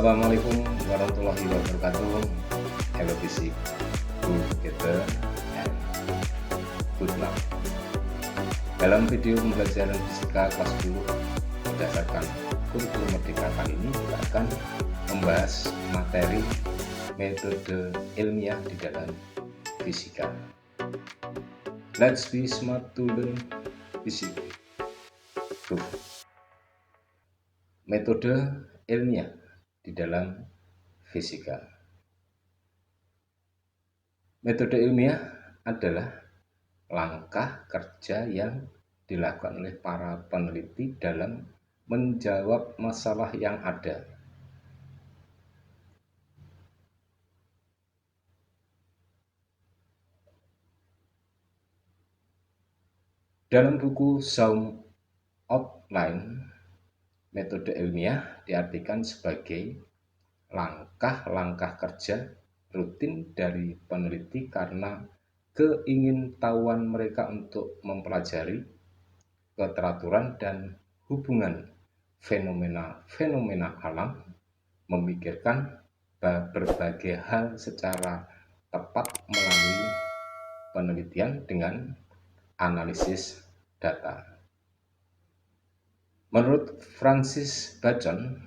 Assalamualaikum warahmatullahi wabarakatuh. Hello Fisik, good together and good luck. Dalam video pembelajaran fisika kelas 10 berdasarkan kurikulum Merdeka kali ini kita akan membahas materi metode ilmiah di dalam fisika. Let's be smart to learn physics. Metode ilmiah di dalam fisika. Metode ilmiah adalah langkah kerja yang dilakukan oleh para peneliti dalam menjawab masalah yang ada. Dalam buku Zoom Outline, metode ilmiah diartikan sebagai langkah-langkah kerja rutin dari peneliti karena keingintahuan mereka untuk mempelajari keteraturan dan hubungan fenomena-fenomena alam, memikirkan berbagai hal secara tepat melalui penelitian dengan analisis data. Menurut Francis Bacon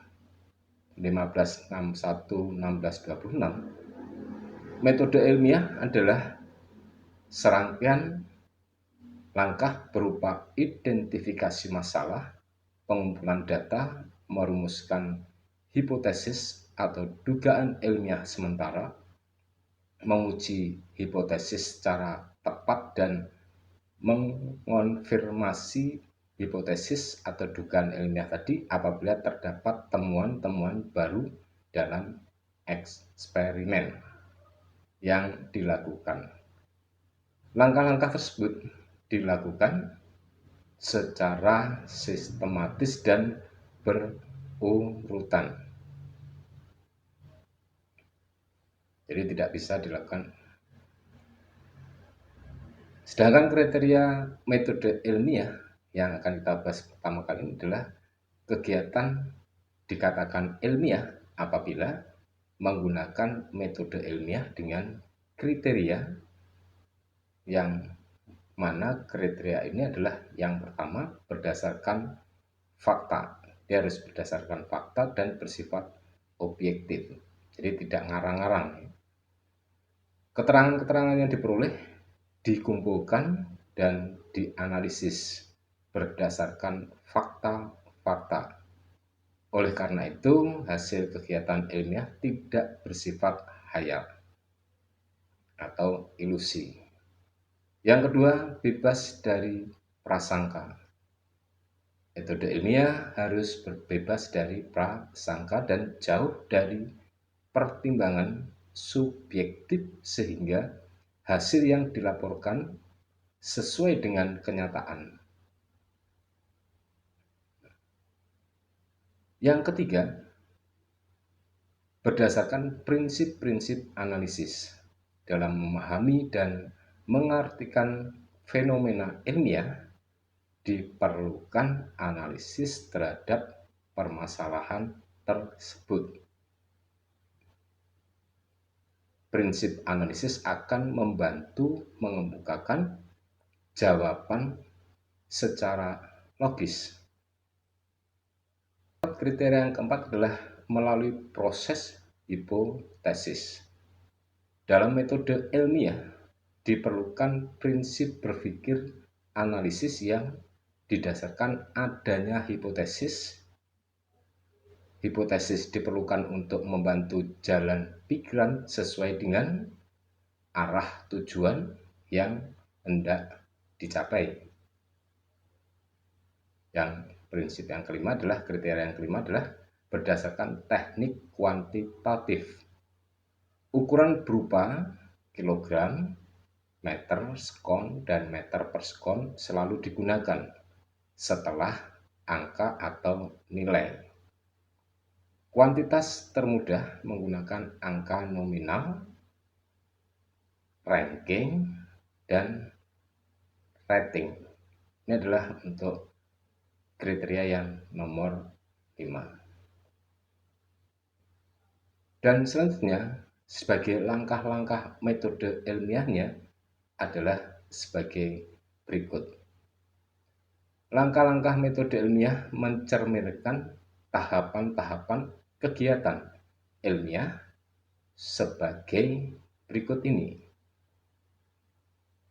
1561-1626, metode ilmiah adalah serangkaian langkah berupa identifikasi masalah, pengumpulan data, merumuskan hipotesis atau dugaan ilmiah sementara, menguji hipotesis secara tepat dan mengonfirmasi hipotesis atau dugaan ilmiah tadi apabila terdapat temuan-temuan baru dalam eksperimen yang dilakukan. Langkah-langkah tersebut dilakukan secara sistematis dan berurutan. Jadi tidak bisa dilakukan. Sedangkan kriteria metode ilmiah yang akan kita bahas pertama kali ini adalah kegiatan dikatakan ilmiah apabila menggunakan metode ilmiah dengan kriteria yang mana kriteria ini adalah yang pertama berdasarkan fakta. Dia harus berdasarkan fakta dan bersifat objektif. Jadi tidak ngarang-ngarang. Keterangan-keterangan yang diperoleh dikumpulkan dan dianalisis berdasarkan fakta-fakta. Oleh karena itu, hasil kegiatan ilmiah tidak bersifat hayal atau ilusi. Yang kedua, bebas dari prasangka. Metode ilmiah harus bebas dari prasangka dan jauh dari pertimbangan subjektif sehingga hasil yang dilaporkan sesuai dengan kenyataan. Yang ketiga, berdasarkan prinsip-prinsip analisis dalam memahami dan mengartikan fenomena ilmiah, diperlukan analisis terhadap permasalahan tersebut. Prinsip analisis akan membantu mengemukakan jawaban secara logis. Kriteria yang keempat adalah melalui proses hipotesis. Dalam metode ilmiah diperlukan prinsip berpikir analisis yang didasarkan adanya hipotesis. Hipotesis diperlukan untuk membantu jalan pikiran sesuai dengan arah tujuan yang hendak dicapai. Yang prinsip yang kelima adalah kriteria yang kelima adalah berdasarkan teknik kuantitatif. Ukuran berupa kilogram, meter, sekon, dan meter per sekon selalu digunakan setelah angka atau nilai. Kuantitas termudah menggunakan angka nominal, ranking, dan rating. Ini adalah untuk kriteria yang nomor 5. Dan selanjutnya, sebagai langkah-langkah metode ilmiahnya adalah sebagai berikut. Langkah-langkah metode ilmiah mencerminkan tahapan-tahapan kegiatan ilmiah sebagai berikut ini,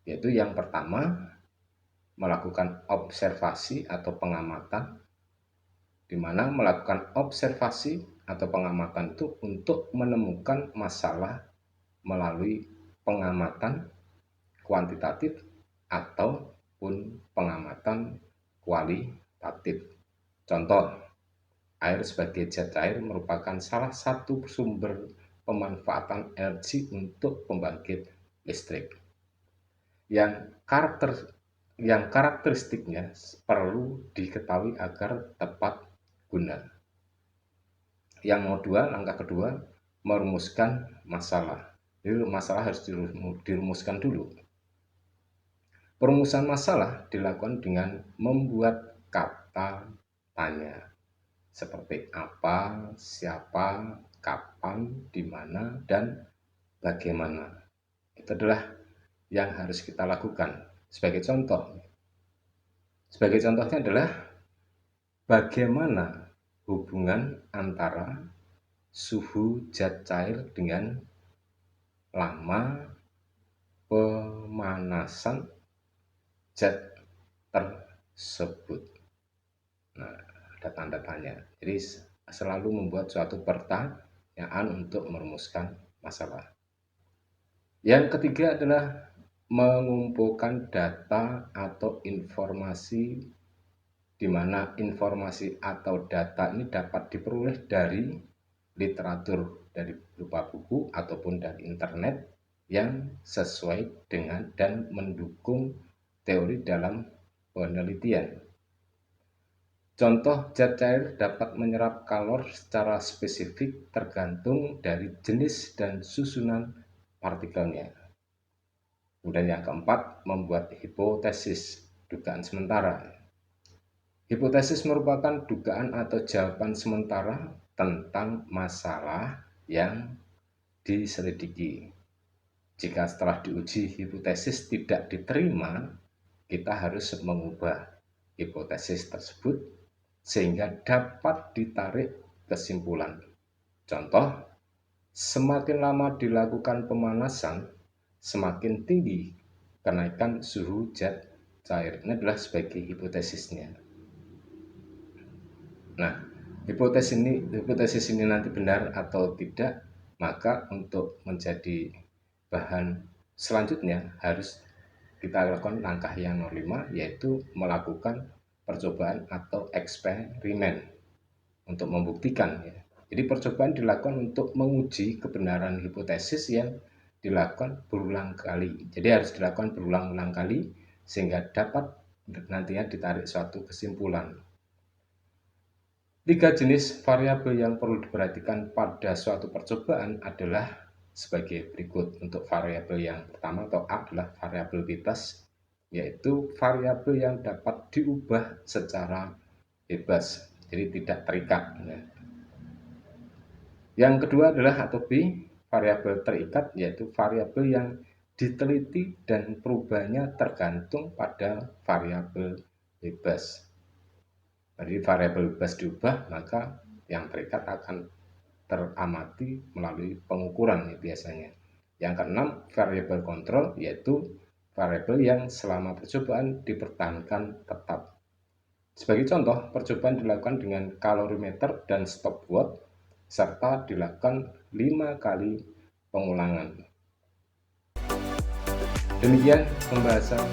yaitu yang pertama, melakukan observasi atau pengamatan, di mana melakukan observasi atau pengamatan itu untuk menemukan masalah melalui pengamatan kuantitatif ataupun pengamatan kualitatif. Contoh, air sebagai zat cair merupakan salah satu sumber pemanfaatan energi untuk pembangkit listrik yang karakteristiknya perlu diketahui agar tepat guna. Langkah kedua, merumuskan masalah. Jadi masalah harus dirumuskan dulu. Perumusan masalah dilakukan dengan membuat kata tanya seperti apa, siapa, kapan, di mana, dan bagaimana. Itu adalah yang harus kita lakukan. Sebagai contohnya adalah bagaimana hubungan antara suhu zat cair dengan lama pemanasan zat tersebut. Nah, ada tanda tanya. Jadi selalu membuat suatu pertanyaan untuk merumuskan masalah. Yang ketiga adalah mengumpulkan data atau informasi, di mana informasi atau data ini dapat diperoleh dari literatur, dari berupa buku ataupun dari internet yang sesuai dengan dan mendukung teori dalam penelitian. Contoh, zat cair dapat menyerap kalor secara spesifik tergantung dari jenis dan susunan partikelnya. Kemudian yang keempat, membuat hipotesis, dugaan sementara. Hipotesis merupakan dugaan atau jawaban sementara tentang masalah yang diselidiki. Jika setelah diuji hipotesis tidak diterima, kita harus mengubah hipotesis tersebut sehingga dapat ditarik kesimpulan. Contoh, semakin lama dilakukan pemanasan, semakin tinggi kenaikan suhu zat cair. Ini adalah sebagai hipotesisnya. Nah, hipotesis ini nanti benar atau tidak, maka untuk menjadi bahan selanjutnya harus kita lakukan langkah yang nomor 5, yaitu melakukan percobaan atau eksperimen untuk membuktikan. Jadi percobaan dilakukan untuk menguji kebenaran hipotesis yang dilakukan berulang kali. Jadi harus dilakukan berulang-ulang kali sehingga dapat nantinya ditarik suatu kesimpulan. 3 jenis variabel yang perlu diperhatikan pada suatu percobaan adalah sebagai berikut. Untuk variabel yang pertama atau A adalah variabel bebas, yaitu variabel yang dapat diubah secara bebas, jadi tidak terikat. Yang kedua adalah atau B, variabel terikat, yaitu variabel yang diteliti dan perubahannya tergantung pada variabel bebas. Jadi variabel bebas diubah, maka yang terikat akan teramati melalui pengukuran biasanya. Yang keenam, variabel kontrol, yaitu variabel yang selama percobaan dipertahankan tetap. Sebagai contoh, percobaan dilakukan dengan kalorimeter dan stopwatch serta dilakukan 5 kali pengulangan. Demikian pembahasan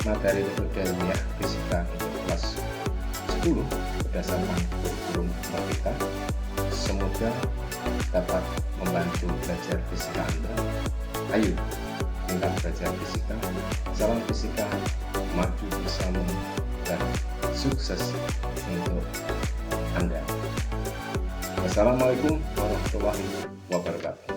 materi metode ilmiah fisika untuk kelas 10 berdasarkan kurikulum Merdeka. Semoga dapat membantu belajar fisika Anda. Ayo, kita belajar fisika. Salam fisika, maju bersama dan sukses untuk Anda. Wassalamualaikum warahmatullahi wabarakatuh.